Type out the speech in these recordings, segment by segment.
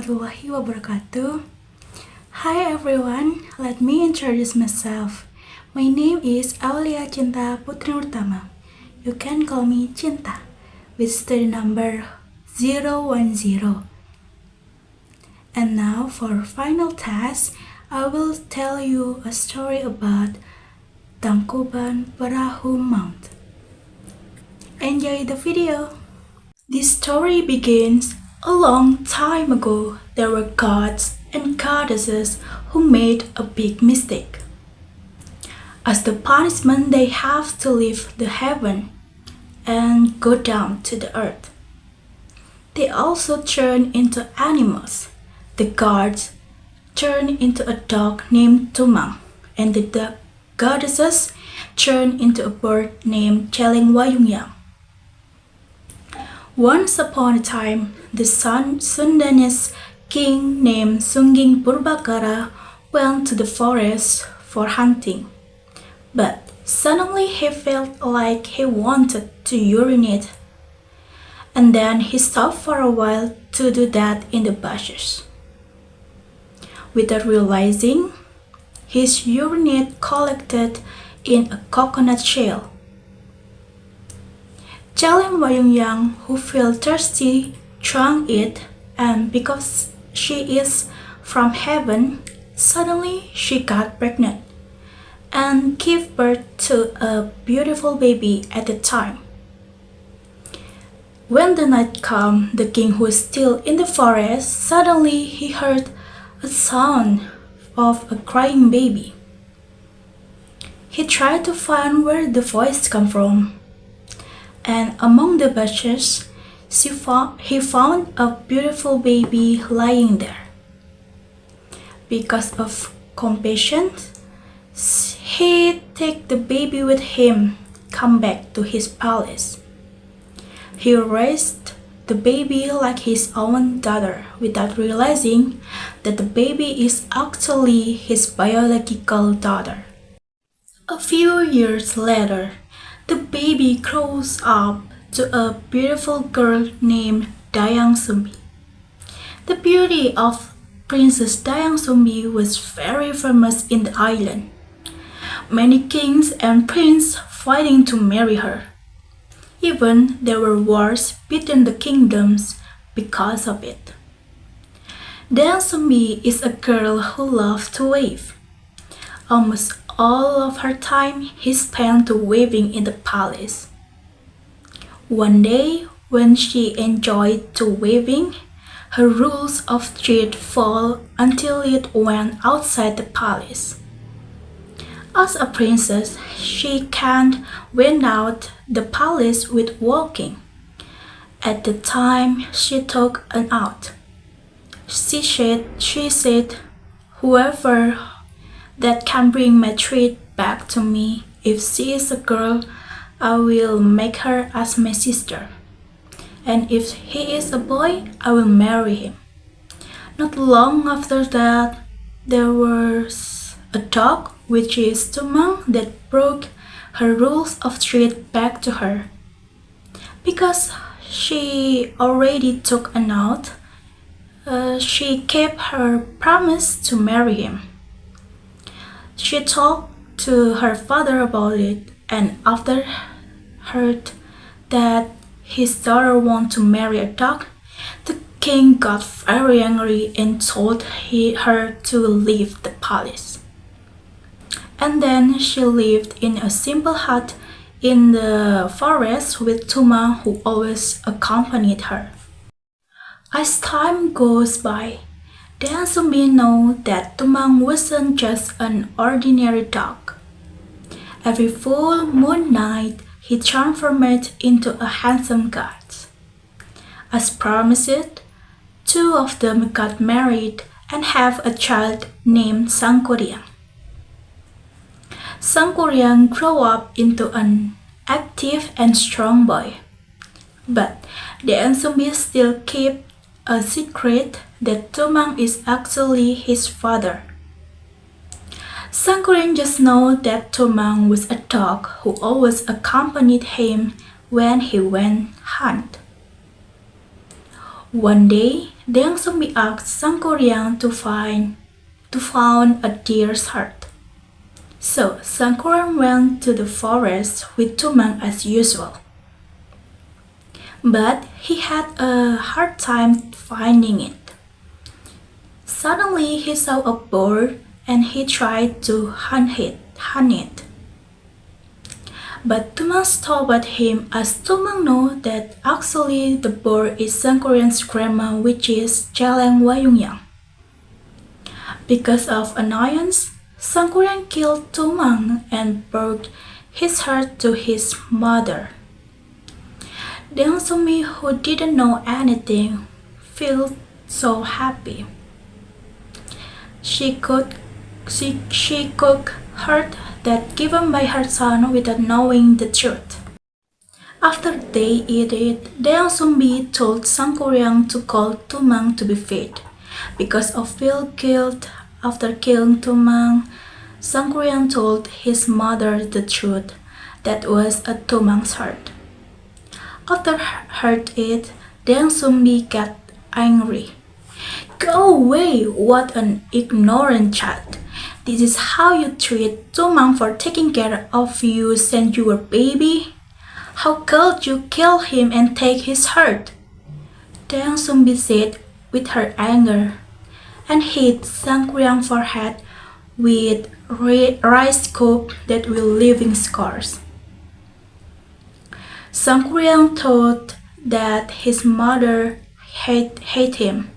warahmatullahi wabarakatuh. Hi everyone, let me introduce myself. My name is Aulia Chinta Putri Nurtamam. You can call me Chinta with study number 010. And now for final task, I will tell you a story about Tangkuban Perahu Mount. Enjoy the video! This story begins a long time ago. There were gods and goddesses who made a big mistake. As the punishment, they have to leave the heaven and go down to the earth. They also turn into animals. The gods turn into a dog named Tumang, and the goddesses turn into a bird named Celeng Wayungyang. Once upon a time, the Sundanese king named Sungging Purbakara went to the forest for hunting. But suddenly he felt like he wanted to urinate. And then he stopped for a while to do that in the bushes. Without realizing, his urine collected in a coconut shell. Celeng Wayungyang, who felt thirsty, drank it, and because she is from heaven, suddenly she got pregnant and gave birth to a beautiful baby at the time. When the night came, the king, who was still in the forest, suddenly he heard a sound of a crying baby. He tried to find where the voice came from, and among the bushes, he found a beautiful baby lying there. Because of compassion, he took the baby with him, come back to his palace. He raised the baby like his own daughter without realizing that the baby is actually his biological daughter. A few years later, the baby grows up to a beautiful girl named Dayang Sumbi. The beauty of Princess Dayang Sumbi was very famous in the island. Many kings and princes fighting to marry her. Even there were wars between the kingdoms because of it. Dayang Sumbi is a girl who loves to wave. Almost all of her time is spent waving in the palace. One day, when she enjoyed to waving, her rules of thread fell until it went outside the palace. As a princess, she can't went out the palace with walking. At the time, she took an oath. She said, whoever that can bring my thread back to me, if she is a girl, I will make her as my sister. And if he is a boy, I will marry him. Not long after that, there was a dog, which is Tumang, that broke her rules of thread back to her. Because she already took an oath, she kept her promise to marry him. She talked to her father about it, and after heard that his daughter wanted to marry a dog, the king got very angry and told her to leave the palace. And then she lived in a simple hut in the forest with Tumang, who always accompanied her. As time goes by, Dayang Sumbi knows that Tumang wasn't just an ordinary dog. Every full moon night, he transformed into a handsome god. As promised, two of them got married and have a child named Sangkuriang. Sangkuriang grew up into an active and strong boy. But Dayang Sumbi still kept a secret that Tumang is actually his father. Sangkuriang just knows that Tumang was a dog who always accompanied him when he went hunt. One day, Deng Sumbi asked Sangkuriang to found a deer's heart. So Sangkuriang went to the forest with Tumang as usual. But he had a hard time finding it. Suddenly he saw a bird and he tried to hunt it. But Tumang stopped him as Tumang knew that actually the bird is Sangkuriang's grandma, which is Jaleng Wayungyang. Because of annoyance, Sangkuriang killed Tumang and brought his heart to his mother. Deng Sumi, who didn't know anything, felt so happy. She cooked heart that given by her son without knowing the truth. After they ate it, Deng Sumbi told Sangkuriang to call Tumang to be fed. Because of feel guilt after killing Tumang, Sangkuriang told his mother the truth that was at Tumang's heart. After heard it, Deng Sumbi got angry. Go away, what an ignorant child! This is how you treat Tumang for taking care of you since you were a baby? How could you kill him and take his heart? Deng Sumbi said with her anger, and hit Sangkuriang's forehead with rice scoop that will leaving scars. Sangkuriang thought that his mother hate him.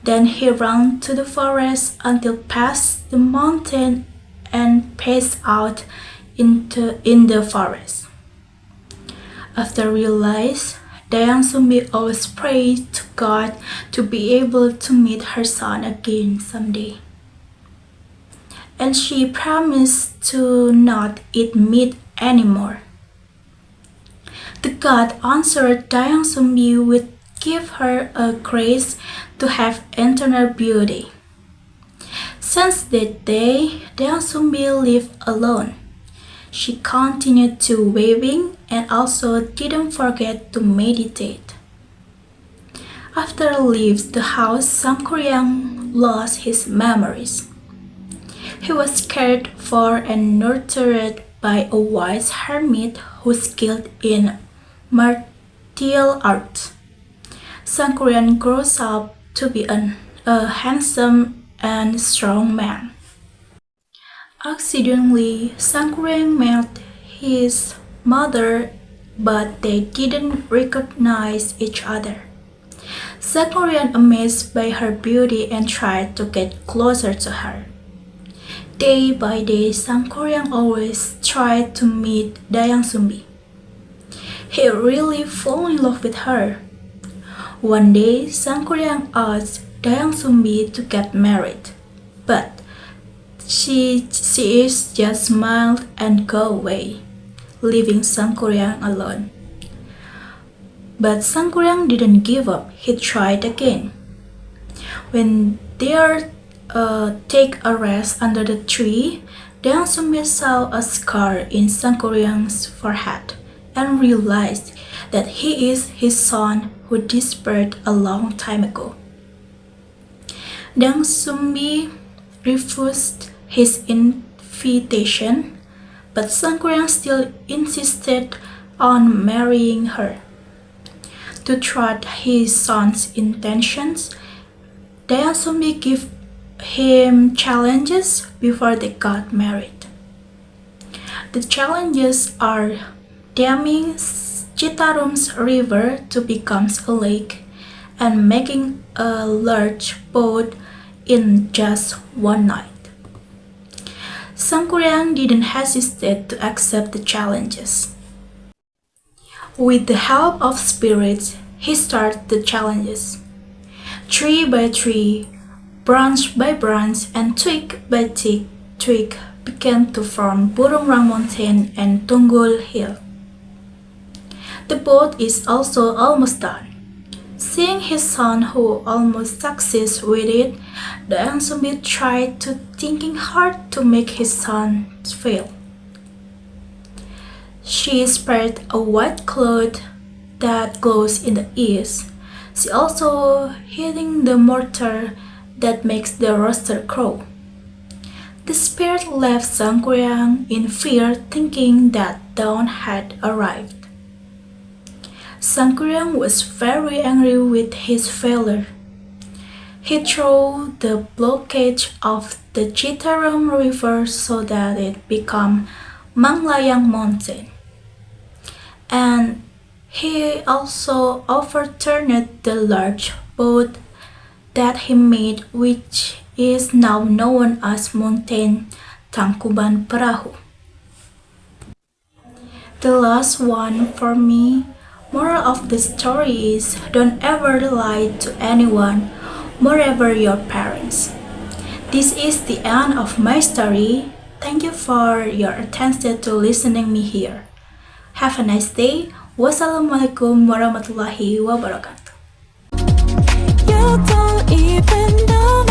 Then he ran to the forest until past the mountain and passed out in the forest. After realized, Dayang Sumbi always prayed to God to be able to meet her son again someday. And she promised to not eat meat anymore. The God answered Dayang Sumbi with give her a grace to have eternal beauty. Since that day, Dayang Sumbi lived alone. She continued to weaving and also didn't forget to meditate. After leaves the house, Sangkuriang lost his memories. He was cared for and nurtured by a wise hermit who skilled in martial arts. Sangkuriang grows up to be a handsome and strong man. Accidentally, Sangkuriang met his mother, but they didn't recognize each other. Sangkuriang amazed by her beauty and tried to get closer to her. Day by day, Sangkuriang always tried to meet Dayang Sumbi. He really fell in love with her. One day, Sangkuriang asked Dayang Sumbi to get married, but she just smiled and go away, leaving Sangkuriang alone. But Sangkuriang didn't give up. He tried again. When they take a rest under the tree, Dayang Sumbi saw a scar in Sangkuriang's forehead and realized that he is his son who disappeared a long time ago. Dayang Sumbi refused his invitation, but Sangkuriang still insisted on marrying her. To thwart his son's intentions, Dayang Sumbi gave him challenges before they got married. The challenges are damming Chitarum's river to become a lake and making a large boat in just one night. Sangkuriang didn't hesitate to accept the challenges. With the help of spirits, he started the challenges. Tree by tree, branch by branch, and twig by twig began to form Burungrang Mountain and Tunggul Hill. The boat is also almost done. Seeing his son who almost succeeds with it, Dayang Sumbi tried to thinking hard to make his son fail. She spread a white cloth that glows in the east, She also hitting the mortar that makes the rooster crow. The spirit left Sangkuriang in fear, thinking that dawn had arrived. Sangkuriang was very angry with his failure. He threw the blockage of the Citarum River so that it became Manglayang Mountain. And he also overturned the large boat that he made, which is now known as Mountain Tangkuban Perahu. The last one for me, moral of the story is don't ever lie to anyone, moreover your parents. This is the end of my story. Thank you for your attention to listening me here. Have a nice day. Wassalamualaikum warahmatullahi wabarakatuh. You don't even know